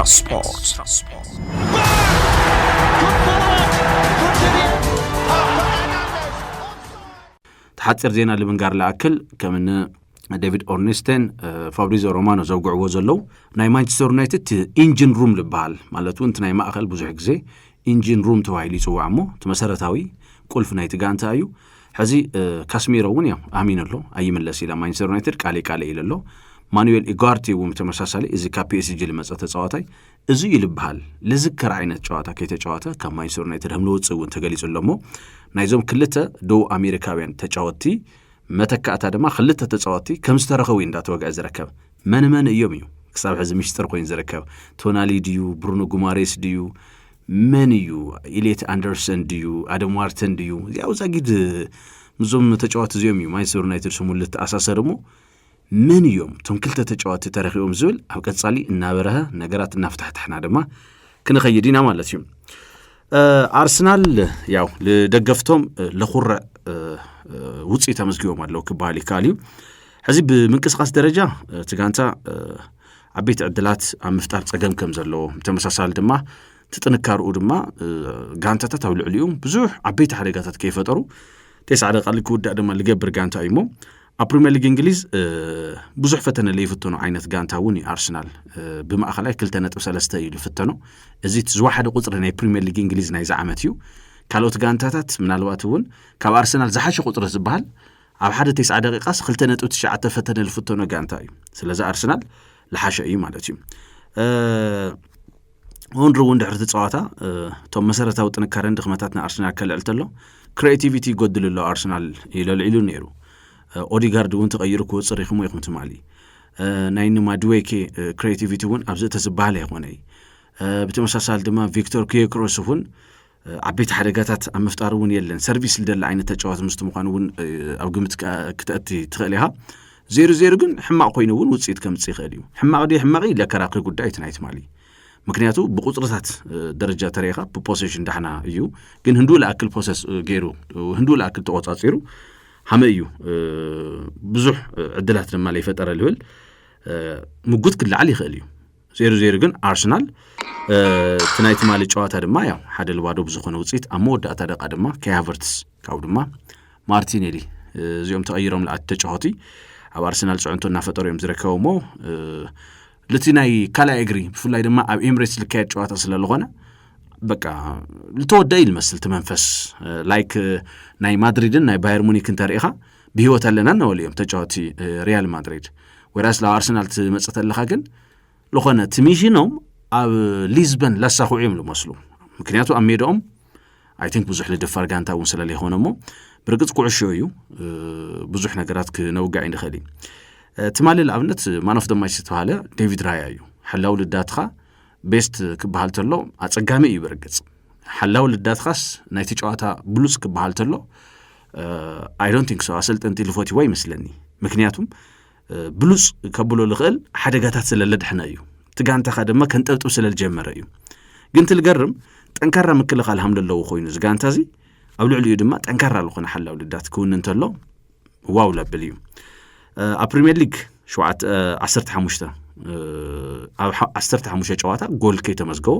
ስፖርት ተሓፂር ዜና ልምንጋር ለኣክል ከምነ ዴቪድ ኦርኔስተን ፋብሪዞ ሮማኖ ዘውግዕዎ ዘለው ናይ ማንቸስተር ዩናይትድ ኢንጂን ሩም ልበሃል ማለት እውን ናይ ማእኸል ብዙሕ ግዜ ኢንጂን ሩም ተባሂሉ ይፅዋዕ እሞ መሰረታዊ ቁልፍ ናይቲ ጋንታ እዩ ሕዚ ካስሚሮ እውን ያው ኣሚን ኣሎ ኣይምለስ ኢላ ማንቸስተር ዩናይትድ ቃሌ ኢለሎ ማኑኤል ኢጓርቲ እውን ተመሳሳሊ እዚ ካፒኤስጂ ልመፀ ተጻዋታይ እዚ ይልበሃል ለዝከር ዓይነት ጨዋታ ከይተጫወተ ካብ ማንቸስተር ዩናይትድ ህምልውፅ እውን ተገሊጹ ሎሞ ናይዞም ክልተ ደቡብ ኣሜሪካውያን ተጫወቲ መተካእታ ድማ ክልተ ተጻወቲ ከም ዝተረኸቡ እንዳተወግዐ ዝረከብ መን እዮም እዩ ክሳብ ሕዚ ሚስጥር ኮይኑ ዝረከብ ቶናሊ ድዩ ብሩኖ ጉማሬስ ድዩ መን እዩ ኢሌት ኣንደርሰን ድዩ ኣደም ዋርተን ድዩ ያው ዛጊድ ምዞም ተጫወቲ እዚኦም እዩ ማንቸስተር ዩናይትድ ስሙልት ኣሳሰርሞ መን እዮም ቶም ክልተ ተጫወቲ ተረኺቦም ዝብል ኣብ ቀጻሊ እናበረኸ ነገራት እናፍታሕታሕና ድማ ክንኸይድ ኢና ማለት እዩ ኣርሰናል ያው ለደገፍቶም ለኹርዕ ውፅኢት ተመዝጊቦም ኣለው ክበሃል ይከኣል እዩ ሕዚ ብምንቅስቃስ ደረጃ እቲ ጋንታ ዓበይቲ ዕድላት ኣብ ምፍጣር ፀገም ከም ዘለዎ ተመሳሳሊ ድማ ትጥንካርኡ ድማ ጋንታታት ኣብ ልዕሊኡ ብዙሕ ዓበይቲ ሓደጋታት ከይፈጠሩ ተስዓደ ቃል ክውዳእ ድማ ልገብር ጋንታ እዩ ሞ ኣብ ፕሪምየር ሊግ እንግሊዝ ብዙሕ ፈተነ ለይፍተኑ ዓይነት ጋንታ እውን ኣርሰናል ብማእኸላይ 2.3 እዩ ዝፍተኑ እዚ ዝወሓደ ቁፅሪ ናይ ፕሪምየር ሊግ እንግሊዝ ናይ ዝዓመት እዩ ካልኦት ጋንታታት ምናልባት እውን ካብ ኣርሰናል ዝሓሸ ቁፅሪ ዝበሃል ኣብ ሓደ 90 ደቂቃስ 2.9 ፈተነ ዝፍተኑ ጋንታ እዩ ስለዚ ኣርሰናል ዝሓሸ እዩ ማለት እዩ ወንድሮ ድሕሪ ተጻዋታ ቶም መሰረታዊ ጥንካረን ድኽመታትና ኣርሰናል ከልዕልተሎ ክሪኤቲቪቲ ይጎድልሎ ኣርሰናል ይለልዒሉ ነይሩ ኦዲጋርድ እውን ተቐይሩ ክወፅር ይኽሞ ይኹም ትማሊ ናይ ንማድዌኬ ክሪኤቲቪቲ እውን ኣብዚ ተዝበሃል ኣይኾነ ብተመሳሳሊ ድማ ቪክቶር ኪዮክሮስ እውን ዓበይቲ ሓደጋታት ኣብ ምፍጣር እውን የለን ሰርቪስ ልደሊ ዓይነት ተጫዋት ምስቲ ምዃኑ እውን ኣብ ግምት ክትኣቲ ትኽእል ኢኻ 0-0 ግን ሕማቕ ኮይኑ እውን ውፅኢት ከምፅእ ይኽእል እዩ ሕማቕ ለከራክሪ ጉዳይ እቲ ናይ ትማሊ ምክንያቱ ብቁፅርታት ደረጃ ተሪኻ ብፖሴሽን ዳሕና እዩ ግን ህንዱ ለኣክል ፖሰስ ገይሩ ህንዱ ለኣክል ተቆፃፂሩ ሃመ እዩ ብዙሕ ዕድላት ድማ ለይፈጠረ ልብል ምጉት ክልዓል ይኽእል እዩ 0-0 ግን ኣርሰናል ትናይ ትማሊ ጨዋታ ድማ ያው ሓደ ልባዶ ብዝኾነ ውፅኢት ኣብ መወዳእታ ደቂቃ ድማ ከሃቨርትስ ካብኡ ድማ ማርቲኔሊ እዚኦም ተቐይሮም ለኣት ተጫወቲ ኣብ ኣርሰናል ፅዕንቶ እናፈጠሩ እዮም ዝረከቡ ሞ ለቲ ናይ ካልኣይ እግሪ ብፍላይ ድማ ኣብ ኤምሬትስ ልካየድ ጨዋታ ስለዝኾነ በቃ ልተወዳኢ ልመስል ትመንፈስ ላይክ ናይ ማድሪድን ናይ ባየር ሙኒክን ተሪኢኻ ብሂወት ኣለና ነወልዮም ተጫወቲ ሪያል ማድሪድ ወራስ ላብ ኣርሰናል ትመፅእ ተለኻ ግን ዝኾነ ትሚሽኖም ኣብ ሊዝበን ላሳኹዑ እዮም ልመስሉ ምክንያቱ ኣብ ሜዳኦም ኣይ ቲንክ ብዙሕ ልድፋር ጋንታ እውን ስለለይኾነ ሞ ብርግፅ ኩዕሾ እዩ ብዙሕ ነገራት ክነውጋዕ ንኽእል እዩ ትማሊ ንኣብነት ማን ኦፍ ዘ ማች ዝተባሃለ ዴቪድ ራያ እዩ ሓላዊ ልዳትኻ ቤስት ክበሃል ተሎ ኣፀጋሚ እዩ ብርግፅ ሓላዊ ልዳትኻስ ናይቲ ጨዋታ ብሉፅ ክበሃል ተሎ ኣይ ዶንት ቲንክ ሶ ኣሰልጠንቲ ልፈትይዎ ይመስለኒ ምክንያቱም ብሉፅ ከብሎ ልኽእል ሓደጋታት ስለለድሕነ እዩ ትጋንታኻ ድማ ከንጠብጥብ ስለልጀመረ እዩ ግን ትልገርም ጠንካራ ምክልኻል ሃም ለለዎ ኮይኑ ዝጋንታ እዚ ኣብ ልዕሊኡ ድማ ጠንካራ ዝኾነ ሓላዊ ልዳት ክውን እንተሎ ዋው ለብል እዩ ኣብ ፕሪምየር ሊግ 15 ኣብ 15 ጨዋታ ጎል ከይተመዝገቦ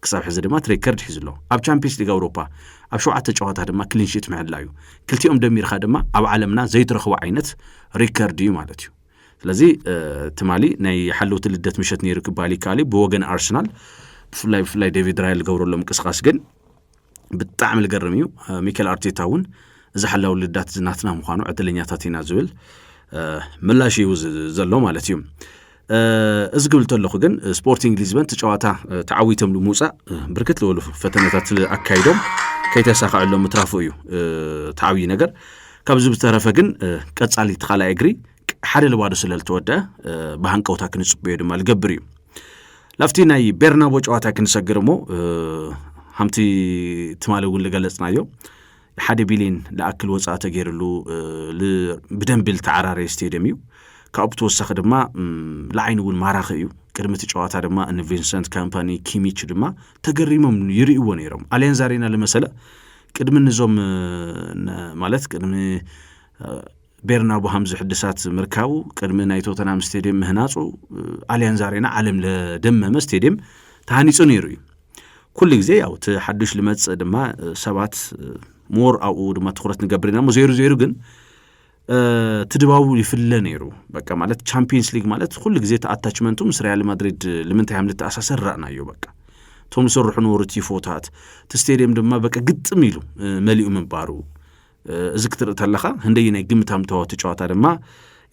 ክሳብ ሕዚ ድማ ትሬከርድ ሒዝሎ ኣብ ቻምፒየንስ ሊግ ኣውሮፓ ኣብ 7 ጨዋታ ድማ ክሊንሺት ምሕላ እዩ ክልቲኦም ደሚርካ ድማ ኣብ ዓለምና ዘይትረኽቦ ዓይነት ሪከርድ እዩ ማለት እዩ ስለዚ ትማሊ ናይ ሓለውቲ ልደት ምሸት ነይሩ ክበሃል ይከኣል ብወገን ኣርሰናል ብፍላይ ዴቪድ ራያ ዝገብረሎ ምንቅስቃስ ግን ብጣዕሚ ዝገርም እዩ ሚኬል ኣርቴታ እውን እዚ ሓላዊ ልዳት ዝናትና ምዃኑ ዕድለኛታት ኢና ዝብል ምላሽ እዩ ዘሎ ማለት እዩ እዚ ግብል ተለኹ ግን ስፖርቲንግ ሊዝበን ተጫዋታ ተዓዊቶም ልሙፃእ ብርክት ዝበሉ ፈተነታት ኣካይዶም ከይተሳኻዐሎም ምትራፉ እዩ ተዓብዪ ነገር ካብዚ ብተረፈ ግን ቀጻሊ ተኻልኣይ እግሪ ሓደ ልባዶ ስለልተወድአ ብሃንቀውታ ክንፅበዮ ድማ ልገብር እዩ ላፍቲ ናይ ቤርናቦ ጨዋታ ክንሰግር እሞ ሃምቲ ትማሊ እውን ዝገለፅናዮ 1 ቢልዮን ለኣክል ወፃእ ተገይሩሉ ብደንብል ተዓራረየ ስቴድየም እዩ ካብኡ ተወሳኺ ድማ ለዓይኑ እውን ማራኺ እዩ ቅድሚ እቲ ጨዋታ ድማ ቪንሰንት ካምፓኒ ኪሚች ድማ ተገሪሞም ይርእይዎ ነይሮም ኣሊያንዝ አሬና ለመሰለ ቅድሚ ንዞም ማለት ቅድሚ ቤርናቡ ሃምዝ ሕድሳት ምርካቡ ቅድሚ ናይ ቶተንሃም ስቴዲየም ምህናጹ አሊያንዝ አሬና ዓለም ለደመመ ስቴዲየም ተሃኒጹ ነይሩ እዩ ኩሉ ግዜ ያው ተሐድሽ ልመጽ ድማ ሰባት ሞር አው ድማ ትኩረት ንገብርና ሞ 0-0 ግን ትድባው ይፍለ ነይሩ በቃ ማለት ቻምፒየንስ ሊግ ማለት ኩሉ ግዜ ተአታችመንቱ ምስ ሪያል ማድሪድ ለምንታይ ham ልተአሳሰር ራናዮ በቃ ቶም ሰርሑ ኖሩ ቲፎታት ስቴዲየም ድማ በቃ ግጥም ይሉ መሊኡ መንባሩ ዝክትር ተለኻ እንደይ ናይ ግምታም ተዋት ጨዋታ ድማ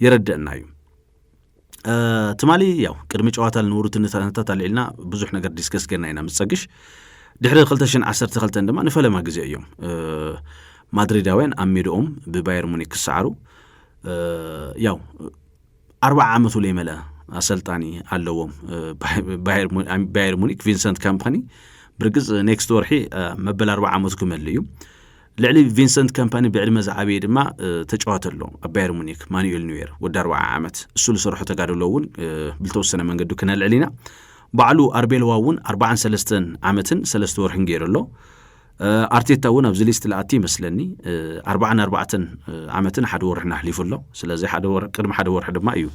ይረደናዩ ትማሊ ያው ቅድሚ ጨዋታ ለኖሩት እንተንተታ ለልና ብዙሕ ነገር ዲስከስ ገናይና ምጽግሽ ድሕሪ 2012 ድማ ንፈለማ ግዜ እዮም ማድሪዳውያን አሚዶም በባየር ሙኒክ ሰዓሩ ያው 40 ዓመቱ ላይ መለ አሰልጣኒ አለዎም ባየር ሙኒክ ቪንሰንት ካምፓኒ ብርግጽ ኔክስት ወርሒ መበል 40 ዓመቱ ክመልዩ ልዕሊ ቪንሰንት ካምፓኒ ብዕድመ ዛዓበየ ድማ ተጫዋተሎ ባየር ሙኒክ ማኑኤል ኒውየር ወደ 40 ዓመት እሱ ለሰርሑ ተጋደሎውን ብልተወሰነ መንገዱ ከናልዕሊና ባዕሉ አርቤልዋውን 43 ዓመትን 3 ወርሕን ገይረሎ አርቴታውን ኣብዚ ሊስት ለአቲ መስለኒ 44 ዓመትን ሓደ ወርሕና ሕሊፉሎ ስለዚ ሓደ ወርሕ ቅድሚ ሓደ ወርሕ ድማ እዩ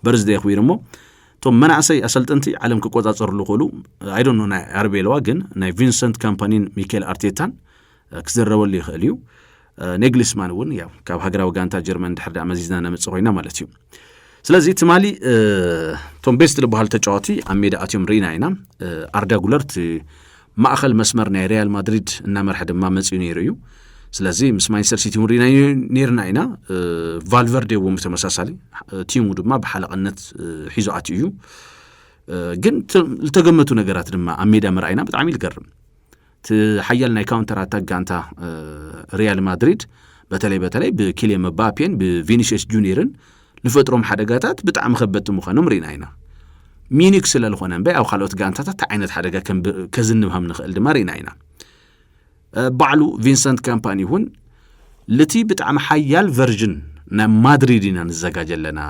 በርዝደ ይኽዊርሞ ቶም መናእሰይ አሰልጠንቲ ዓለም ክቆጻጸርሉ ኾሉ አይ ዶንት ኖ ናይ አርቤልዋ ግን ናይ ቪንሰንት ካምፓኒን ሚኬል አርቴታን ክዘረበሉ ይኽእል እዩ ኔግሊስማን እውን ያው ካብ ሃገራዊ ጋንታ ጀርመን ድሕር ዳ መዚዝና ነምጽ ኮይና ማለት እዩ ስለዚ ትማሊ ቶም ቤስት ልበሃል ተጫዋቲ ኣብ ሜዳ ኣትዮም ሪና ኢና አርዳ ጉለርት ማእኸል መስመር ናይ ሪያል ማድሪድ እናመርሐ ድማ መጽኡ ነይሩ እዩ ስለዚ ምስ ማንቸስተር ሲቲ ሪና ነርና ኢና ቫልቨርዴ ወም ተመሳሳሊ ቲሙ ድማ በሐለቅነት ሒዙ ኣትዩ ግን ልተገመቱ ነገራት ድማ ኣብ ሜዳ መርአይና በጣም ይልገርም ተሐያል ናይ ካውንተር አታክ ጋንታ ሪያል ማድሪድ በተለይ በኪሊያን ምባፔን በቪኒሲየስ ጁኒየርን ልፈጥሮም ሓደጋታት በጣም ከበጥ ምዃኖም ሪና ኢና ሚኒክ ስለልኾነ እምበይ ኣብ ካልኦት ጋንታታት ዓይነት ሓደጋ ከዝንብሃም ንኽእል ድማ ሪና ኢና ባዕሉ ቪንሰንት ካምፓኒ ሁን ለቲ በጣም ሓያል ቨርዥን ናይ ማድሪድ ኢና ንዘጋጀለና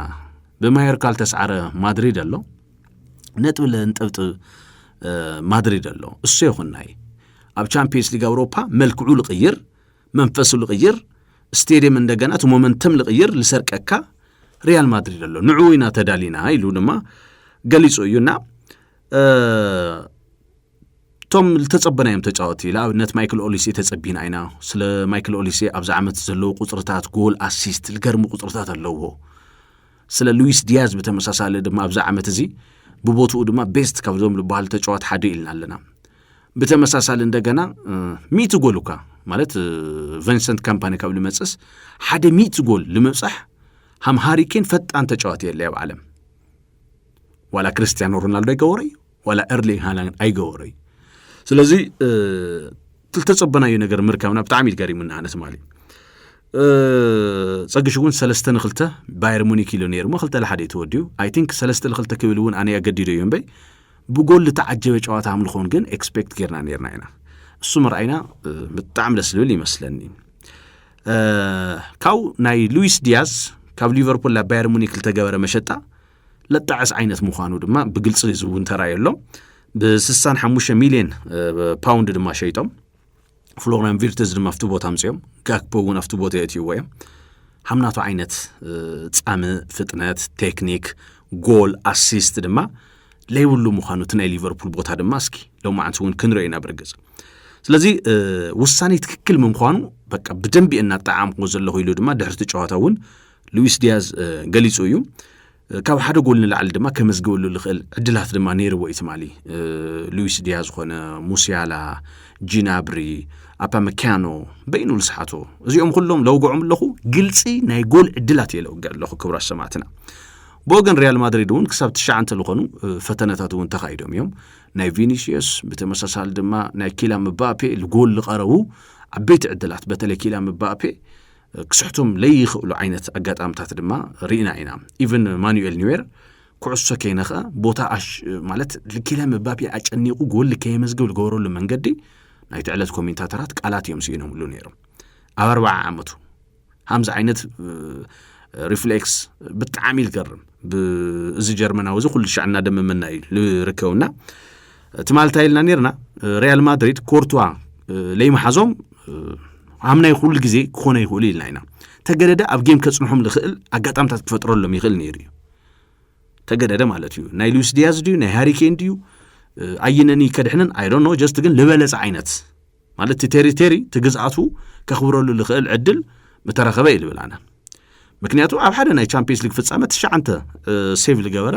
በማየርካል ተስዓረ ማድሪድ ኣሎ ነጥብ ለንጠብጥ ማድሪድ ኣሎ እሱ ይኹናይ ኣብ ቻምፒየንስ ሊግ አውሮፓ መልክዑ ልቅይር መንፈሱ ልቅይር ስቴዲየም እንደገና ሞመንተም ልቅይር ልሰርቀካ ሪያል ማድሪድ ኣሎ ንዑይና ተዳሊና ኢሉ ድማ ገሊጹ እዩና ቶም ልተጸበናዮም ተጫወቲ ለኣብነት ማይክል ኦሊሴ ተጸቢና አይና ስለ ማይክል ኦሊሴ ኣብዛ ዓመት ዘለዎ ቁጽርታት ጎል አሲስት ልገርሙ ቁጽርታት ኣለዎ ስለ ሉዊስ ዲያዝ በተመሳሳለ ድማ ኣብዛ ዓመት እዚ ብቦትኡ ድማ ቤስት ካብዞም ልበሃል ተጫዋት ሓደ ኢልና ኣለና በተመሳሳለ እንደገና 100 ጎልካ ማለት ቪንሰንት ካምፓኒ ካብ ልመጽስ ሓደ 100 ጎል ልመጽሕ ሃም ሃሪኬን ፈጣን ተጫዋት የለ ኣብ ዓለም ወላ ክርስቲያኖ ሮናልዶ አይገወረይ ወላ ኤርሊንግ ሃላንድ አይገወረይ ስለዚህ ትልተጸበናዩ ነገር ምርካብና በጣም ይገርምና አነስ ማሊ ጸግሽውን 3-2 ባየር ሙኒክ ኢሉ ነይሩ መخلተ ለሓደ ተወዲው አይ ቲንክ 3-2 ክብልውን አነ ያገዲዶ ይምበይ ብጎል ተዓጀበ ጨዋታ አምልኾን ግን ኤክስፔክት ገርና ነርና ኢና እሱ መርአይና በጣም ለስልብል ይመስለኒ ካው ናይ ሉዊስ ዲያዝ ካብ ሊቨርፑል ለባየር ሙኒክ ልተገበረ መሸጣ ለጣዕስ አይነት ምዃኑ ድማ ብግልጽ ዝውን ተራየሎ በ65 ሚሊዮን ፓውንድ ድማ ሸይጦም ፍሎሪያን ቪርትዝ ድማ ፍቱ ቦታ አምጽዮም ጋክፖውን ፍቱ ቦታ የትይወያ hamnato አይነት ጻመ ፍጥነት ቴክኒክ ጎል አሲስት ድማ ለይውሉ ምዃኑት ናይ ሊቨርፑል ቦታ ድማ እስኪ ለው ማዕንቱን ክንረይና ብርግጽ ስለዚህ ውሳኔ ትክክል ምንኳኑ በቃ በደንብ እና ጣዓም ወዘለሁ ይሉ ድማ ድሕርቲ ጨዋታውን ሉዊስ ዲያዝ ገሊጹ እዩ ካብ ሓደ ጎል ንላዕል ድማ ከመዝገበሉ ልኽእል ዕድላት ድማ ነይርዎ ኢትማሊ ሉዊስ ዲያዝ ኾነ ሙሲያላ ጂናብሪ አፓመካኖ በይኑ ልስሓቶ እዚኦም ኩሎም ለውግዑም ለኹ ግልጺ ናይ ጎል ዕድላት የለውገ ለኹ ክብራ ሰማዕትና ቦገን ሪያል ማድሪድ እውን ክሳብ 9 ለኾኑ ፈተነታት እውን ተኻይዶም እዮም ናይ ቪኒሲየስ በተመሳሳል ድማ ናይ ኪሊያን ምባፔ ለጎል ለቀረቡ ዓበይቲ ዕድላት በተለይ ኪሊያን ምባፔ ክስሕቶም ለይኽእሉ ዓይነት አጋጣምታት ድማ ሪና ኢና ኢቭን ማኑኤል ኒውየር ኩዕሶ ከይነኸ ቦታ ማለት ለኪሊያን ምባፔ አጨኒቁ ጎል ከየመዝገብ ለጎረሉ መንገዲ ናይ ተዕለት ኮሜንታተራት ቃላት እዮም ሲኖም ሁሉ ነይሮም ኣብ 40 ዓመቱ ሃምዛ ዓይነት ሪፍሌክስ በጣም ይልገርም በዚ ጀርመናው እዚ ኩሉ ሻዕና ደመመና ይርከውና ትማልታይልና ነርና ሪያል ማድሪድ ኮርቷ ለይማሐዞም አምናይ ሁሉ ጊዜ ኮነ ይሁሉ ይልናይና ተገደደ ኣብ ጌም ከጽንሖም ልኽእል ኣጋጣምታት ክፈጥረሎም ይኽእል ነይሩ ተገደደ ማለት እዩ ናይ ሉዊስ ዲያዝ ድዩ ናይ ሃሪ ኬን ድዩ ኣይነኒ ከድሕነን I don't know just ግን ልበለጽ ዓይነት ማለት ቴሪቶሪ ትግዛቱ ከኽብረሉ ልኽእል ዕድል ምተረኸበ ይልብላና ምክንያቱ ኣብ ሓደ ናይ ቻምፒየንስ ሊግ ፍጻመ 9 ሴቭ ልገበረ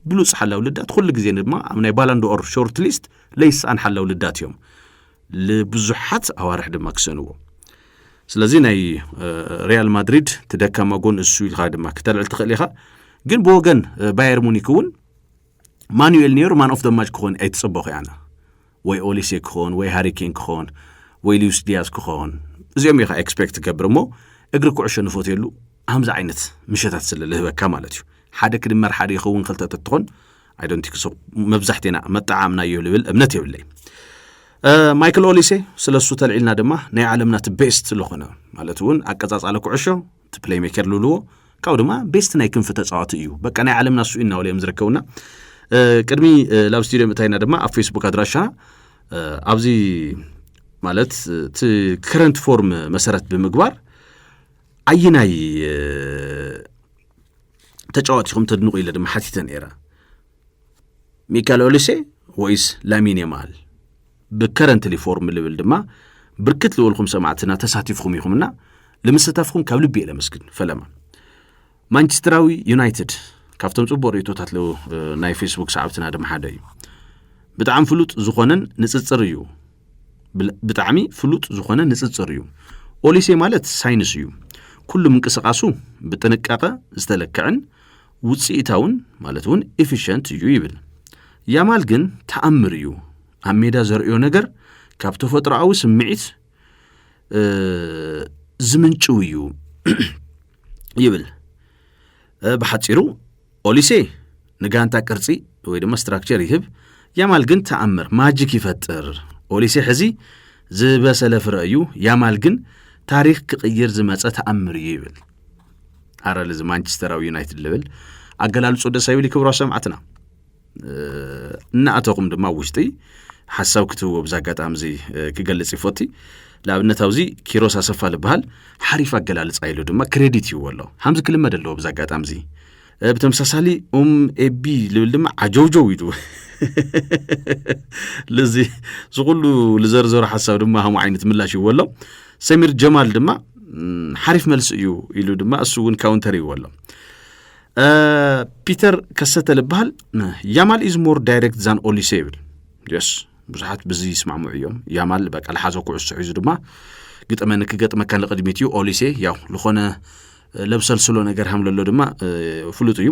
ብሉጽ ሓላው ልዳት ኩሉ ግዜ ድማ ኣብ ናይ ባላንዶር ሾርት ሊስት ለይስኣን ሓላው ልዳት እዮም ለብዙሓት ኣዋርሕ ድማ ክሰንዎ ስለዚህ ናይ ሪያል ማድሪድ ተደካማ ጎን እሱ ኢልኻ ድማ ከተልዕል ትኽእል ኢኻ ግን ብወገን ባየር ሙኒክ እውን ማኑኤል ኒየር ማን ኦፍ ደ ማች ክኾን ኣይትጽበኹ ያና ወይ ኦሊሴ ክኾን ወይ ሃሪ ኬን ክኾን ወይ ሉዊስ ዲያዝ ክኾን እዚኦም ኢኻ ኤክስፔክት ትገብር እሞ እግሪ ኩዕሾ ንፎትየሉ ኣምዛ ዓይነት ምሸታት ስለ ልህበካ ማለት እዩ ሓደ ክድመር ሓደ ይኸውን ክልተ ትኾን I don't think so መብዛሕቴና መጣዓምናዮ ልብል እምነት የብለይ ማይክል ኦሊሴ ስለሱ ተልዒልና ድማ ናይ ዓለምና ቤስት ዝኾነ ማለት እውን ኣቀጻጻለ ኩዕሾ ፕሌይ ሜከር ልልዎ ካው ድማ ቤስት ናይ ክንፍ ተጻዋቲ እዩ በቃ ናይ ዓለምና እሱ ኢና ወለም ዝርከውና ቅድሚ ላብ ስቱዲዮ መታይና ድማ ኣብ ፌስቡክ አድራሻ ኣብዚ ማለት ከረንት ፎርም መሰረት ብምግባር ኣይናይ ተጫዋቲኩም ተድንቁ ኢለ ድማ ሓቲተን ኤራ ሚካኤል ኦሊሴ ወይስ ላሚን ያማል በከረንትሊ ፎርም ልብል ድማ ብርክት ልወልኩም ሰማዕትና ተሳቲፍኩም ይኹምና ለምስተታፍኩም ካብ ልቢ ለመስግን ፈለማ ማንቸስተራዊ ዩናይትድ ካብቶም ጽቡቅ ሪቶታት ለው ናይ ፌስቡክ ሰዓብትና ድማ ሓደ እዩ ብጣዕሚ ፍሉጥ ዝኾነን ንጽጽር እዩ ብጣዕሚ ፍሉጥ ዝኾነን ንጽጽር እዩ ኦሊሴ ማለት ሳይንስ እዩ ኩሉ ምንቅስቃሱ ብጥንቃቐ ዝተለክዕን ውጽኢታውን ማለት እውን ኤፊሽንት እዩ ይብል ያማል ግን ተኣምር እዩ ኣብ ሜዳ ዘርእዮ ነገር ካብ ተፈጥሮኣዊ ስምዒት ዝምንጭው እዩ ይብል በሓጺሩ ኦሊሴ ንጋንታ ቅርጺ ወይ ድማ ስትራክቸር ይህብ ያማል ግን ተኣምር ማጂክ ይፈጥር ኦሊሴ ሕዚ ዝበሰለ ፍረ እዩ ያማል ግን ታሪክ ክቅይር ዝመጸ ተኣምር ይብል አራል ማንቸስተራዊ ዩናይትድ ልብል አገላልጾ ደሳይብል ክብራ ሰማዕትና እናአተኩም ድማ ውሽጢ ሐሳብ ክትው ብዛጋጣም ዚ ክገልጽ ይፈቲ ለአብነታውዚ ኪሮስ አሰፋ ልበሃል ሐሪፍ አገላልጽ አይሉ ድማ ክሬዲት ይወሎ ሐምዝ ክልመ ደለው ብዛጋጣም ዚ በተመሳሳሊ ኤቢ ልብል ድማ አጆጆው ይዱ ለዚ ዝቁሉ ለዘርዘሩ ሐሳብ ድማ ሃሙ አይነት ምላሽ ይወሎ ሰሚር ጀማል ድማ ሐሪፍ መልስ እዩ ይሉ ድማ እሱውን ካውንተር ይወሎ ፒተር ከሰተ ልበሃል ያማል ኢዝ ሞር ዳይሬክት ዛን ኦሊሴ ይብል yes ብዙሓት በዚ ይስማሙ እዮም ያማል በቃ ለሐዞ ኩዕሶ ሒዙ ድማ ግጥመን ክገጥመ ካን ለቅድሚትዩ ኦሊሴ ያው ለኾነ ለብሰልስሎ ነገር hamለሎ ድማ ፍሉጥ እዩ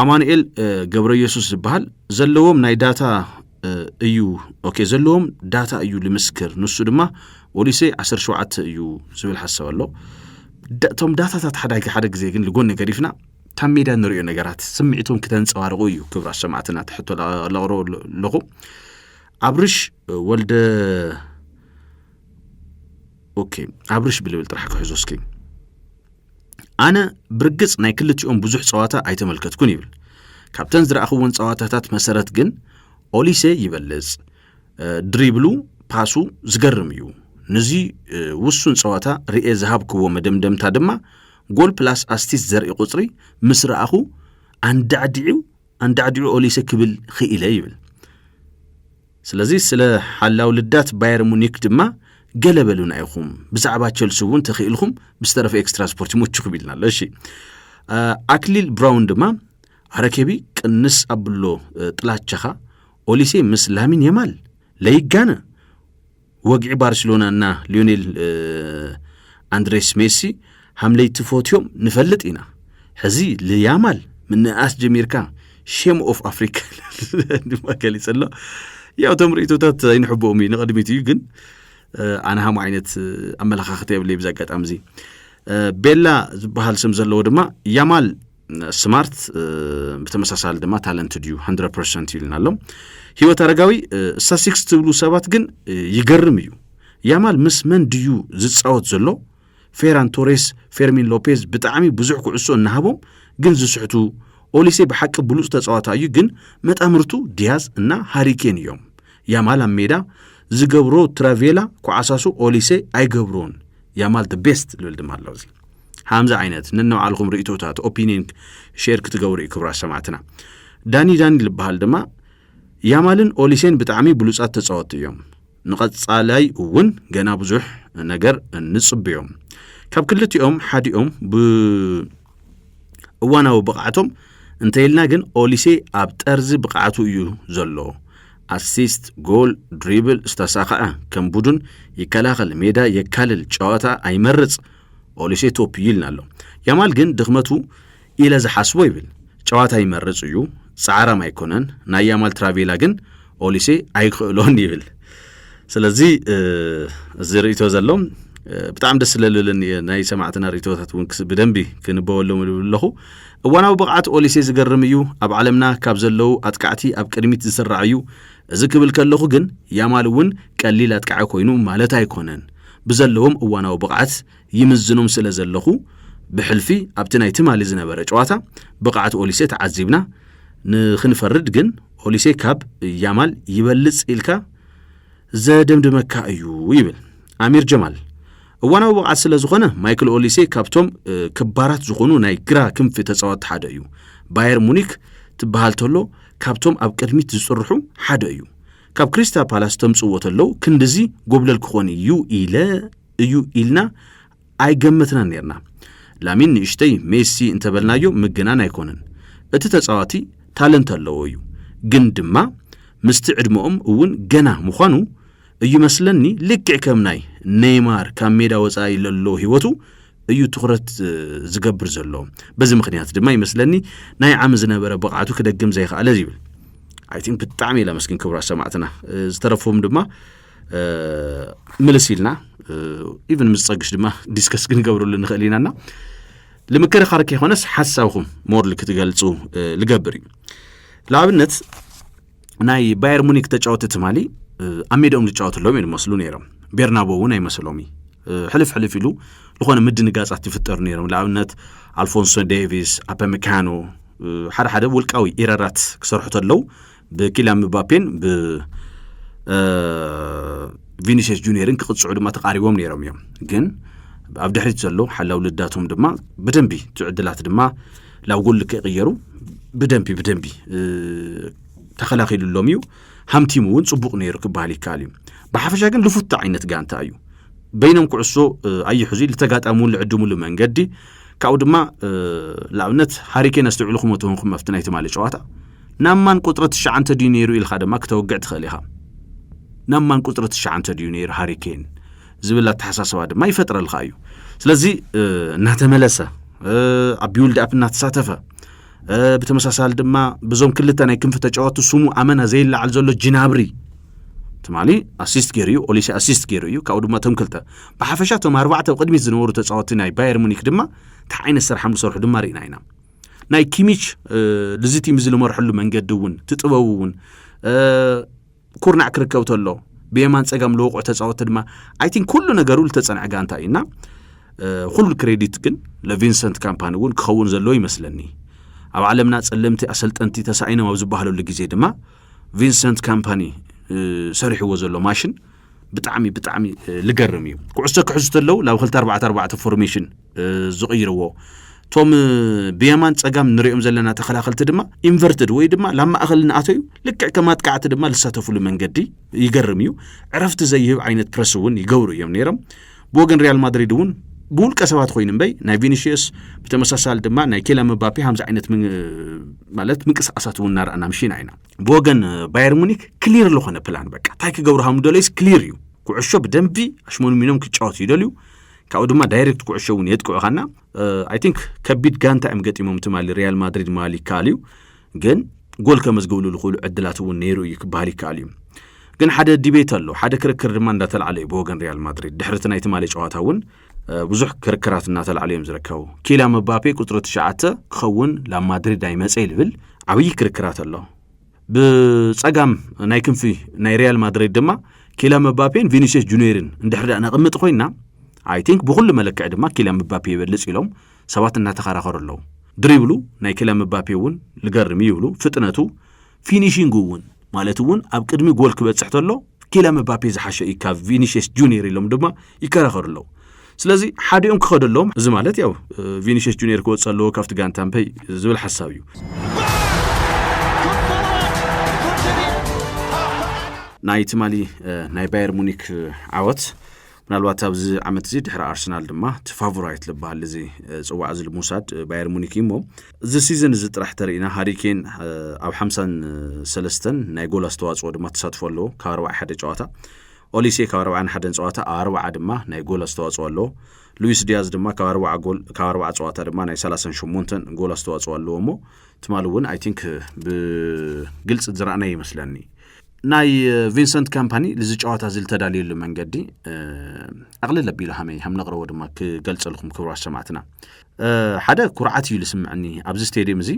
አማኑኤል ገብረ ኢየሱስ ዝባሃል ዘለዎም ናይ ዳታ እዩ ኦኬ ዘለዎም ዳታ እዩ ልምስክር ንሱ ድማ ኦሊሴ 17 እዩ ዝብል ሐሳብ አሎ ቶም ዳታታት ሓደ ግዜ ግን ልጎን ነገር ይፍና ታሜዳ ንሪኦ ነገራት ስምዒቶም ከተንጸባርቁ እዩ ክብራ ሰማዕትና ተሕቶ ለቕሮ ለኹ አብርሽ ወልደ ኦኬ አብርሽ ብልብል ጥራሕ ክሕዞስኪ አነ ብርግጽ ናይ ክልቲኦም ብዙሕ ጸዋታ ኣይተመልከትኩን ይብል ካፕተን ዝረኣኽውን ጸዋታታት መሰረት ግን ኦሊሴ ይበልጽ ድሪብሉ ፓሱ ዝገርም እዩ ነዚ ውሱን ጸዋታ ርኤ ዝሃብክዎ መደምደምታ ድማ ጎል ፕላስ አሲስት ዘርኢ ቁጽሪ ምስራኣኹ አንዳዕዲዑ ኦሊሴ ክብል ኽኢለ ይብል ስለዚህ ስለ ሓላው ልዳት ባየር ሙኒክ ድማ ገለበሉና ይኹም ብዛዕባ ቸልሲ እውን ተኽኢልኩም ብስተረፈ ኤክስትራ ስፖርት ሙቹ ቢልናል እሺ አክሊል ብራውን ድማ አረከቢ ቅንስ አብሎ ጥላቻኻ ኦሊሴ ምስ ላሚን ያማል ለይጋነ ወግዒ ባርሴሎናና ሊዮኔል አንድሬስ ሜሲ ሐምለይቲ ፎቶዮም ንፈልጥ ኢና ሕዚ ለያማል ምንኣስ ጀሚርካ ሼም ኦፍ አፍሪካ ድማ ገሊጸሎ ያው ተምሪቶታት አይንሕቦም ንቀድሚት እዩ ግን አና ሃሙ አይነት አመለኻኸት የብለይ ብዛጋጣም ዚ ቤላ ዝበሃል ስም ዘለዎ ድማ ያማል ስማርት በተመሳሳል ድማ ታለንትድ እዩ 100% ይልናሎ ህይወት አረጋዊ ስታቲስቲክስ ትብሉ ሰባት ግን ይገርም እዩ ያማል ምስ መን ድዩ ዝጻወት ዘሎ ፌራን ቶሬስ ፌርሚን ሎፔዝ ብጣዕሚ ብዙሕ ኩዕሶ እናሃቦም ግን ዝስሕቱ ኦሊሴ በሐቅ ብሉጽ ተጻዋታ እዩ ግን መጣምርቱ ዲያዝ እና ሃሪኬን እዮም ያማል አሜዳ ዝገብሮ ትራቬላ ኳዓሳሱ ኦሊሴ አይገብሮን ያማል the best ልብል ድማ አለውዚ حمزة عينات ننو علىكم رئيتوتات opinion شير كتقوري كبرى سمعتنا داني لبهال دما يامالن أوليسين بتعمي بلوسات تصوت يوم نقد صالي ون جنا بزح نجر نصب يوم كاب كلت يوم حد يوم وانا وبقعتهم انت يلنا جن أوليسي أبترز بقعته يو زلو أسيست جول دريبل استساقة كم بدون يكلاخل ميدا يكالل شواتا أي مرز أوليسي توب يلنا له يامال جن دغمته إلى زحسوي بال شواتا يمرز يو سعره ما يكونن نايامال ترافيلا جن أوليسي أيخلون يبل سلزي زريتو زلهم بتعم دسللن ناي سمعتنا ريتوتات ونكس بدنبي كنبولو له وانا وبقعت أوليسي زقرميو أب علمنا كاب زلو أتكعتي أب كريميت زسرعيو زكبل كاللخو جن يامالون كالليل أتكعي كوينو مالتا يكونن بزلهم وانا وبقعت يمزنهم سلزلخو بحلفي أبتنا يتمالي زنبرج واتا بقعت أوليسي تعذبنا نخنفرد جن أوليسي كاب يامال يبلز إلكا زادم دمكا أيو يبل أمير جمال وانا وبقعت سلزخونه مايكل أوليسي كابتوم كبارات زخونو ناي كرا كم في تصوات حدا أيو باير مونيك تبهالتولو كابتوم أب كرميت زصرحو حدا أيو كاب كريستا بالاس تمصوتلو كندزي قبل الكخوني يو إلنا أي قمتنا نيرنا لامين نشتي ميسي انتبلنايو مجنان يكونن اتتصواتي تالنتلو أيو جندما مستعدمهم ون جنا مخانو أيو مسلني لكع كمناي نيمار كاميدا وصاي للو هيوتو أيو تخرت زقبر زلو بزي مخنيات دما يمسلني ناي عام زنبرا بقعتو كدقم زي خالة زيبل I think بتعمي لا مسكين كبرى سمعتنا زترفهم دما ملسيلنا even مصقش دما ديسكس كنقبرو اللي نخلينا لمكري خاركي خونس حساوهم مور اللي كتقالتو لقبري لعبنت ناي باير مونيك تجاوت تمالي أميدهم لتجاوت اللوم المسلون يرم بيرنابو ناي مسلومي حلف يلو لخونا مد نقاس احتفتر نيرم لعبنت ألفونسو ديفيس أبا ميكانو حدا والقوي إيرارات كسرحت اللو بكلام مبابين ب فينيسيوس جونيورن كقد صعود ما تقاريوم نيرم يوم جن أبدا حريت زلو حلاو لداتهم دما بدنبي تعدلات دما لو قول لك يغيروا بدنبي تخلاقي للوميو هم تيمون صبوق نيرو كبالي كاليم بحفشا كان لفوت عينت قانتا أيو بينهم كعسو أي حزي لتقات أمون لعدوم لمن قدي كاو دما لعونت هاريكين استعلو خمتهم خمفتنا يتمالي شواتا نامان قطرة الشعنت دينيرو الخدمة كتوقعت خليها نامان قطرة الشعنت دينيرو هاريكين زبلا تحساس واد ما يفتر الخايو سلازي نهتملسة أبيول دي أبنا تساتفة بتمساسال دما بزوم كلتا ناي كنف تجاواتو سمو أمانا زي اللي عالزولو جنابري تمالي أسيست كيريو أوليسي أسيست كيريو كاو دما تمكلتا بحفشاتهم أربعة وقدمي زنورو تجاواتي ناي باير مونيك دما تحين السرحة مصورح دما ريناينا ناي كيميش لزيتي مزلو مرحلو منقدوون تتبوون كورنا عكركوتلو بيمان تسقام لوقع تجاوات دما I think كله نقرول تتصنع قانتا إنا كل الكريديت كن لفينسنت كامباني ون كخون زلو يمسلني أو علمنا تسلمتي أسلت أنتي تسعينا وزبهلو اللي جزي دما فينسنت كامباني سريح وزلو ماشن بتعمي لقرميو كعسك حزتلو لو خلت 4 فورميشن زغيرو توم بيمان تسقام نريهم زلنا تخلاخلت دما انفرتد وي دما لما أخلنا أتيو لك كما تقعت دما لساتفو لمن قدي يقرميو عرفت زيه عينة برسون يقورو يوم نيرم بوغن ريال مدريد ون بول كسبات خوين بي ناي فينيسيوس بتمساسال دما ناي كيلا مبابي همز عينت من مالت منقسقاسات ونار انا مشينا عينا بوغن باير مونيك كلير لو خنا بلان بقى تايك غورهم دوليس كلير يو كعشو بدنبي اشمون مينوم كيچاوت يدليو كاو دما دايركت كعشو نيتكو خنا اي ثينك كبيت غانتا ام غطيمم تمال ريال مدريد مالي كاليو جن جول كمزغولو لخولو عدلات ونيرو يكبالي كاليو جن حدا ديبيت الله حدا كركر دما انداتل علي بوغن ريال مدريد دحرتنا يتمالي ጨዋታውን ብዙሕ ክርክራት እናተል عليهم ዝርከቡ ኪላ መባፔ ቁጥሩ 9 ክኸውን ለማድሪድ አይመጽእ ልብል ዓብይ ክርክራት ኣሎ ብጸጋም ናይ ክንፊ ናይ ሪያል ማድሪድ ድማ ኪላ መባፔን ቪኒሲየስ ጁኒየርን እንድሕዳ ነቅምጥ ኮይና አይ ቲንክ በሁሉ መለክዕ ድማ ኪላ መባፔ ይበልጽ ኢሎም ሰባት እናተኸራኸሩ ኣለዉ ድሪብሉ ናይ ኪላ መባፔውን ልገርም ይብሉ ፍጥነቱ ፊኒሺንጉውን ማለትውን ኣብ ቅድሚ ጎል ክበጽሕ ተሎ ኪላ መባፔ ዝሓሸ ኢካ ቪኒሲየስ ጁኒየር ኢሎም ድማ ይከራኸሩ ኣለዉ ስለዚህ ሓዲኦም ክኸደሎም እዚ ማለት ያው ቪኒሲየስ ጁኒየር ክወጸሎ ካፍቲ ጋንታምፔይ ዝብል ሓሳብ እዩ ናይ ትማሊ ናይ ባየር ሙኒክ ዓወት ምናልባት ኣብዚ ዓመት እዚ ድሕሪ ኣርሰናል ድማ ፋቮራይት ልባሃል እዚ ጽዋዕ እዚ ልሙሳድ ባየር ሙኒክ እሞ እዚ ሲዝን እዚ ጥራሕ ተሪኢና ሃሪኬን ኣብ 53 ናይ ጎል ኣስተዋጽኦ ድማ ተሳትፎ ኣለዎ ካብ 41 ጨዋታ ኦሊሴ ካብ 41 ጨዋታ 40 ድማ ናይ ጎል ኣስተዋጽኦ ኣለዎ ሉዊስ ዲያዝ ድማ ካብ 40 ጎል ካብ 40 ጨዋታ ድማ ናይ 38 ጎል ኣስተዋጽኦ ኣለዎ እሞ ትማሊ እውን አይ ቲንክ ብግልጽ ዝረኣና ይመስለኒ ናይ ቪንሰንት ካምፓኒ ለዚ ጨዋታ ዝል ተዳልየሉ መንገዲ ኣቕልል ኣቢሉ ሃመይ ሃም ነቕረቦ ድማ ክገልጸልኩም ክብራት ሰማዕትና ሓደ ኩርዓት እዩ ልስምዕኒ ኣብዚ ስቴዲየም እዚ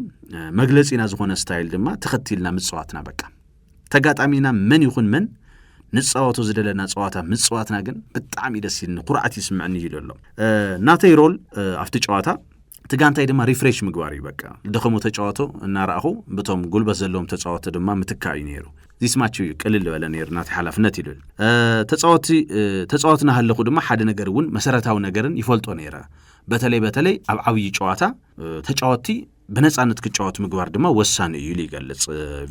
መግለጺና ዝኾነ ስታይል ድማ ተኸቲልና ምጽዋትና በቃ ተጋጣሚና መን ይኹን መን ንጽዋቱ ዝደለና ጽዋታ ምጽዋትና ግን ብጣዕሚ ደስ ይልኒ ኩርዓት ይስምዕኒ ይደሎ ናተይ ሮል ኣብቲ ጨዋታ ትጋንታይ ድማ ሪፍሬሽ ምግባር እዩ በቃ ደኸሙ ተጫዋቶ እናራእኹ በቶም ጉልበት ዘለዎም ተጫዋቶ ድማ ምትካይ ነይሩ ዚስማቹ ቅልል በለ ነይርና ተሓላፍነት ይብል ተጫዋትና ሃለኹ ድማ ሓደ ነገር እውን መሰረታዊ ነገርን ይፈልጦ ነይራ በተለይ ኣብ ዓብይ ጨዋታ ተጫዋቲ በነፃነት ክጫወት ምግባር ድማ ወሳኒ እዩ ይገልጽ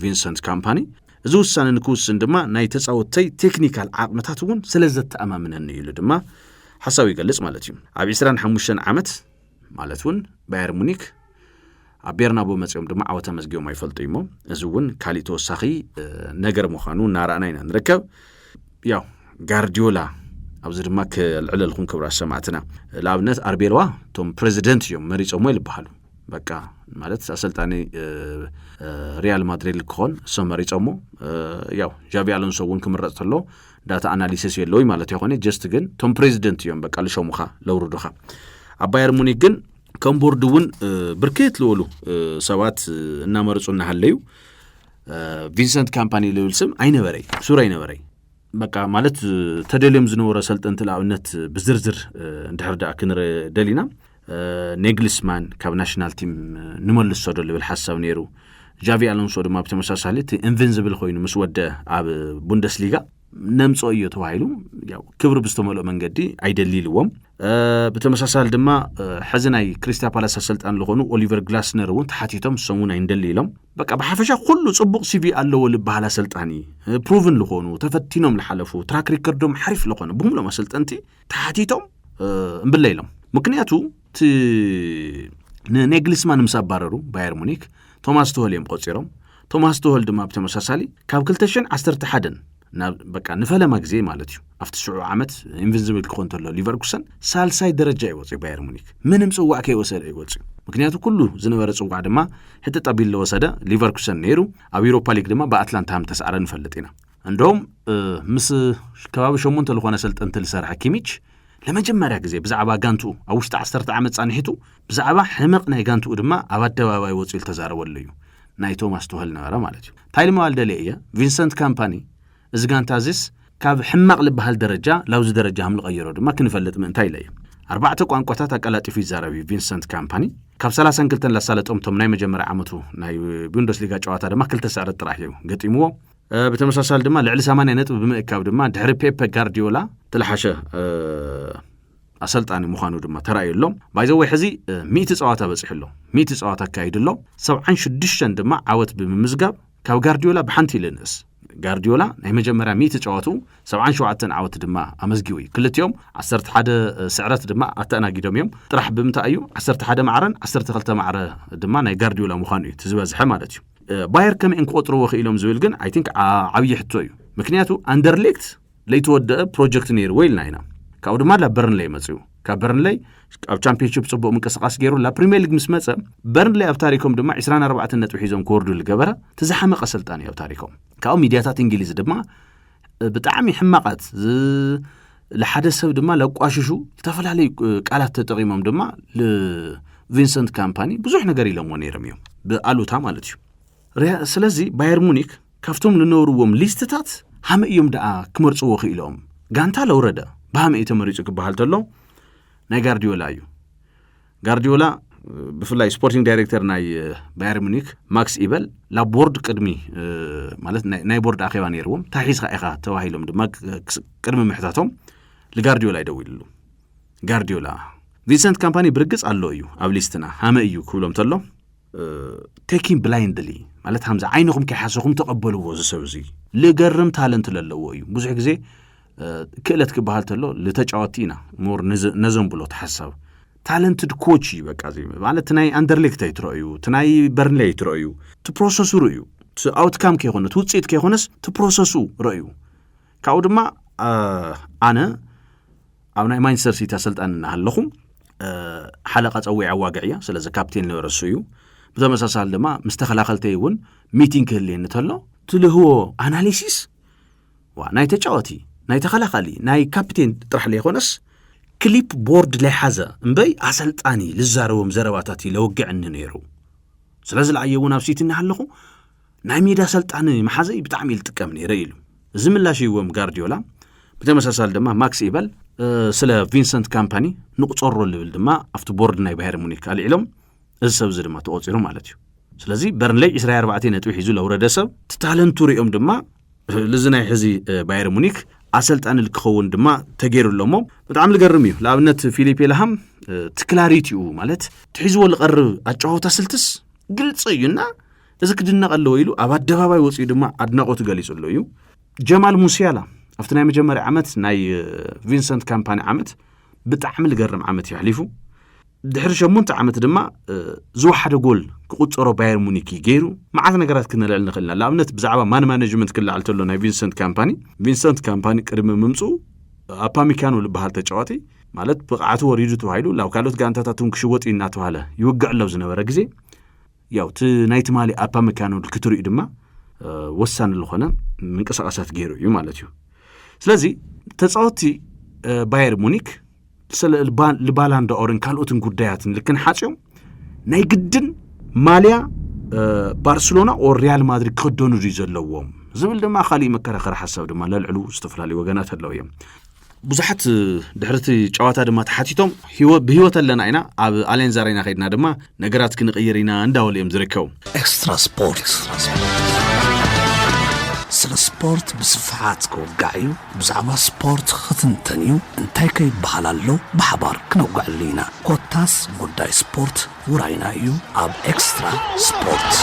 ቪንሰንት ካምፓኒ እዚ ውሳነ ንክውስን ድማ ናይ ተጫዋተይ ቴክኒካል ዓቅምታት እውን ስለዘተኣማምነን ይሉ ድማ ሓሳብ ይገልጽ ማለት እዩ ኣብ 25 ዓመት ማለት እውን ባየር ሙኒክ ኣብ ቤርናቦ መጽኦም ድማ ዓወተ መዝጊኦም አይፈልጡ ይሞ እዚ እውን ካሊቶ ሳኺ ነገር ምዃኑ ናራእና ኢና ንርከብ ያው ጋርዲዮላ ኣብዚ ድማ ከልዕለልኩም ክብራ ሰማዕትና ለኣብነት አርቤልዋ ቶም ፕሬዚደንት እዮም መሪጾም ይልበሃሉ በቃ ማለት አሰልጣኒ ሪያል ማድሪድ ልክኾን እሶም መሪጾም ያው ጃቪ አሎንሶ እውን ክምረጽ ተሎ ዳታ አናሊሲስ የለውይ ማለት ይኾነ ጀስት ግን ቶም ፕሬዚደንት እዮም በቃ ልሾሙኻ ለውሩዱኻ ኣብ ባየር ሙኒክ ግን ከምቦርድውን ብርኬት ለወሉ ሰባት እናመርጹና ሃለዩ ቪንሰንት ካምፓኒ ለውልስም አይነበረይ ሱራ አይነበረይ በቃ ማለት ተደለም ዝነበረ ሰልጠንት ለኣብነት ብዝርዝር እንድሕርዳ ክንረ ደሊና ኔግልስማን ካብ ናሽናል ቲም ንመልሶ ደል ብል ሓሳብ ነይሩ ጃቪ አሎንሶ ድማ ብተመሳሳሊ ኢንቪንዚብል ኮይኑ ምስ ወደ ኣብ ቡንደስሊጋ ነምጾ እዩ ተባሂሉ ያው ክብር ብዝተመልኦ መንገዲ አይደሊልዎም በተመሳሳሊ ድማ ሕዝናይ ክሪስታል ፓላስ አሰልጣን ለኾኑ ኦሊቨር ግላስነር እውን ተሓቲቶም ሰሙን አይንደሊሎም በቃ በሐፈሻ ኩሉ ጽቡቅ ሲቪ አለው ልባህላ አሰልጣኒ ፕሩቭን ለኾኑ ተፈቲኖም ለሐለፉ ትራክ ሪከርዶም ሓሪፍ ለኾኑ ብሁሉም አሰልጣንቲ ተሓቲቶም እንብለይሎም ምክንያቱ ኔግልስማን ምሳባረሩ ባየር ሙኒክ ቶማስ ቱኸል እዮም ቆጺሮም ቶማስ ቱኸል ድማ በተመሳሳሊ ካብ 2011 በቃ ንፈለማ ጊዜ ማለት እዩ ኣብቲ 7 ዓመት ኢንቪንዚብል ክኾን ተሎ ሊቨርኩሰን ሳልሳይ ደረጃ ይወጽ ባየር ሙኒክ ምንም ጽዋዕ ከይወሰደ ይወጽ ምክንያቱ ኩሉ ዝነበረ ጽዋዕ ድማ ሕተ ጠቢል ለወሰደ ሊቨርኩሰን ነይሩ ኣብ ዩሮፓ ሊግ ድማ በአትላንታ ሃም ተስዓረ ንፈልጥና እንደውም ምስ ከባቢ 8 ለኾነ ሰልጠንት ልሰርሐ ኪሚች ለመጀመሪያ ጊዜ ብዛዕባ ጋንቱ ኣብ ውሽጢ 10 ዓመት ጻንሒቱ ብዛዕባ ሕመቕ ናይ ጋንቱ ድማ ኣብ ኣደባባይ ወጽኢል ተዛረበሉ እዩ ናይ ቶማስ ቱኸል ነበረ ማለት እዩ ታይልማዋል ደለየ ቪንሰንት ካምፓኒ እዚ ጋንታዚስ ካብ ሕማቅ ልባሃል ደረጃ ላውዝ ደረጃ ham ልቀይሮ ድማ ክንፈልጥ ምንታይ ለየ ኣርባዕተ ቋንቋታት አቀላጢፉ ይዛረብ ቪንሰንት ካምፓኒ ካብ 32 ላሳለጦም ቶም ናይ መጀመሪያ ዓመቱ ናይ ቡንደስሊጋ ጨዋታ ድማ 2 ሰዓት ጥራሕ እዩ ገጢምዎ በተመሳሳሊ ድማ ልዕሊ 80 ነጥብ ብምእካብ ድማ ድሕሪ ፔፕ ጋርዲዮላ ተለሓሸ አሰልጣኒ ምዃኑ ድማ ተራእየሎም ባይዘው ሕዚ 100 ጸዋታ በጽሕሎ 100 ጸዋታ ካይድሎ 76 ድማ ዓወት ብምምዝጋብ ካብ ጋርዲዮላ ብሓንቲ ይልንስ ጋርዲዮላ ናይ መጀመሪያ 100 ጸዋቱ 77 ዓወት ድማ ኣመዝጊው ክልቲኦም 11 ስዕረት ድማ ኣተናጊዶም እዮም ጥራሕ ብምታዩ 11 ማዕረን 12 ማዕረ ድማ ናይ ጋርዲዮላ ምዃኑ እዩ ትዝበዝሐ ማለት እዩ ባየር ከም እንቆጥሩ ወኺሎም ዝብል ግን አይ ቲንክ ዓብይ ሕቶ እዩ ምክንያቱ አንደርሌክት ለይተወደአ ፕሮጀክት ነይሩ ወይልና ኢና ካብ ድማ ለበርንሌይ መጽኡ ካብ በርንሌይ ኣብ ቻምፒዮንሺፕ ጽቡቕ ምንቅስቃስ ገይሩ ላ ፕሪሚየር ሊግ ምስ መጸ በርንሌይ ኣብ ታሪኮም ድማ 24 ነጥብ ሒዞም ክወርዱ ልገበረ ተዛሓመቀ ሰልጣን እዩ ኣብ ታሪኮም ካብ ሚድያታት እንግሊዝ ድማ ብጣዕሚ ሕማቃት ለሓደ ሰብ ድማ ለቋሽሹ ተፈላለዩ ቃላት ተጠቂሞም ድማ ለቪንሰንት ካምፓኒ ብዙሕ ነገር ኢሎም ነይሮም እዮም ብኣሉታ ማለት እዩ ስለዚ ባየር ሙኒክ ካፍቶም ልነብሩዎም ሊስትታት ሃመ እዮም ደኣ ክመርጽዎ ኽኢሎም ጋንታ ለውረደ ባሃመ የተመሪጹ ክበሃል ተሎ ናይ ጋርዲዮላ እዩ ጋርዲዮላ ብፍላይ ስፖርቲንግ ዳይሬክተር ናይ ባየር ሙኒክ ማክስ ኢበል ላ ቦርድ ቅድሚ ማለት ናይ ቦርድ አኺባ ነይርዎም ታሒዝካ ኢኻ ተዋሂሎም ድማ ቅድሚ ምሕታቶም ለጋርዲዮላ ይደውልሉ ጋርዲዮላ ቪንሰንት ካምፓኒ ብርግጽ አለው እዩ ኣብ ሊስትና ሃመ እዩ ክብሎም ተሎ ቴኪንግ ብላይንድሊ ማለት ሃምዛ ዓይንኹም ከይሓሰኹም ተቀበልዎ ዝሰብዚ ለገርም ታለንት ለለዎ እዩ ብዙሕ ግዜ ክእለት ክበሃል ተሎ ለተጫወቲና ሞር ነዘም ብሎ ተሐሳብ ታለንትድ ኮች በቃ ዘይ ማለት ናይ አንደርሌክት አይትረዩ ትናይ በርንሌ አይትረዩ ትፕሮሰሱ ረዩ አውትካም ከሆነ ውጽኢት ከሆነስ ትፕሮሰሱ ረዩ ካው ድማ አነ ኣብ ናይ ማንቸስተር ሲቲ አሰልጣንና አለኹም ሓለቃ ጸዊዕ አዋጋዕያ ስለዚ ካፕቴን ነረሱ እዩ በተመሳሳል ድማ ምስተኸላኸልተይ እውን ሚቲንግ ህልየን ተሎ ትልህዎ አናሊሲስ ዋ ናይ ተጫወቲ ናይ ተኸላኸሊ ናይ ካፕቴን ጥራሕ ለይኾነስ ክሊፕ ቦርድ ላይ ሓዘ እምበይ አሰልጣኒ ልዛረቦም ዘረባታት ለወግዕን ነይሩ ስለዚ ለአየውን ኣብ ሲቲ እናሃለኹ ናይ ሜዳ አሰልጣኒ መሓዘይ ብጣዕሚ ይልጥቀም ነይረ ኢሉ ዝምላሽ ይወም ጋርዲዮላ በተመሳሳል ድማ ማክስ ኢበል ስለ ቪንሰንት ካምፓኒ ንቁጽሮ ልብል ድማ አፍቲ ቦርድ ናይ ባየር ሙኒክ አልዒሎም እዚ ሰብ ዝ ድማ ተቆፂሩ ማለት እዩ ስለዚ በርንሌይ 24 ነጥቢ ሒዙ ለውረደ ሰብ ታለንቱ ሪኦም ድማ ለዝናይ ሕዚ ባየር ሙኒክ አሰልጣን ልክኸውን ድማ ተገይሩሎሞ በጣም ልገርም እዩ ለአብነት ፊሊፕ ላሃም ትክላሪቲኡ ማለት ትሒዝዎ ልቀርብ አጫወታ ስልትስ ግልጽ እዩና እዚ ክድነቀለው ኢሉ ኣብ አደባባይ ወጽኡ ድማ አድናቆቱ ገሊጹሎ እዩ ጀማል ሙሲያላ ኣብቲ ናይ መጀመርያ ዓመት ናይ ቪንሰንት ካምፓኒ ዓመት ብጣዕሚ ልገርም ዓመት ይሕሊፉ ድሕሪ 8 ዓመት ድማ ዝወሓደ ጎል ክቁጽሮ ባየር ሙኒክ ገይሩ ማዓት ነገራት ክነልዕል ንኽእልና ለአብነት ብዛዕባ ማኔጅመንት ክልዓል ተሎ ናይ ቪንሰንት ካምፓኒ ቅድሚ ምምፁ አፓሚካኖ ልበሃል ተጫዋቲ ማለት ብቕዓቱ ወሪዱ ተባሂሉ ላብ ካልኦት ጋንታታቱን ክሽወጥ እናተባሃለ ይውግዕለው ዝነበረ ግዜ ያው ናይቲ ማሊ አፓሚካኖ ክትሪኡ ድማ ወሳኒ ዝኾነ ምንቅስቃሳት ገይሩ እዩ ማለት እዩ ስለዚ ተጻወቲ ባየር ሙኒክ ልባላንዶ ኦርን ካልኦትን ጉዳያትን ልክን ሓጽዮም ናይ ግድን ማልያ ባርሴሎና ኦ ሪያል ማድሪድ ክደኑ ዘለዎም ዝብል ድማ खाली መከራከራ ሐሳብ ድማ ለልዕሉ ዝተፈላልዩ ወገናት ኣለው እዮም ብዙሓት ድሕርቲ ጨዋታ ድማ ተሓቲቶም ብህይወት ኣለና ኢና ኣብ አሊያንዝ አሬና ኸይድና ድማ ነገራት ክንቀይር ኢና እንዳወልዮም ዝርከቡ ኤክስትራ ስፖርት ስለ ስፖርት ብስፍሓት ክወጋዕዩ ብዛዕባ ስፖርት ክትንተንዩ እንታይ ከይበሃል ኣሎ ብሓባር ክነጓዕሉ ኢና ኮታስ ጉዳይ ስፖርት ውራይና እዩ ኣብ ኤክስትራ ስፖርት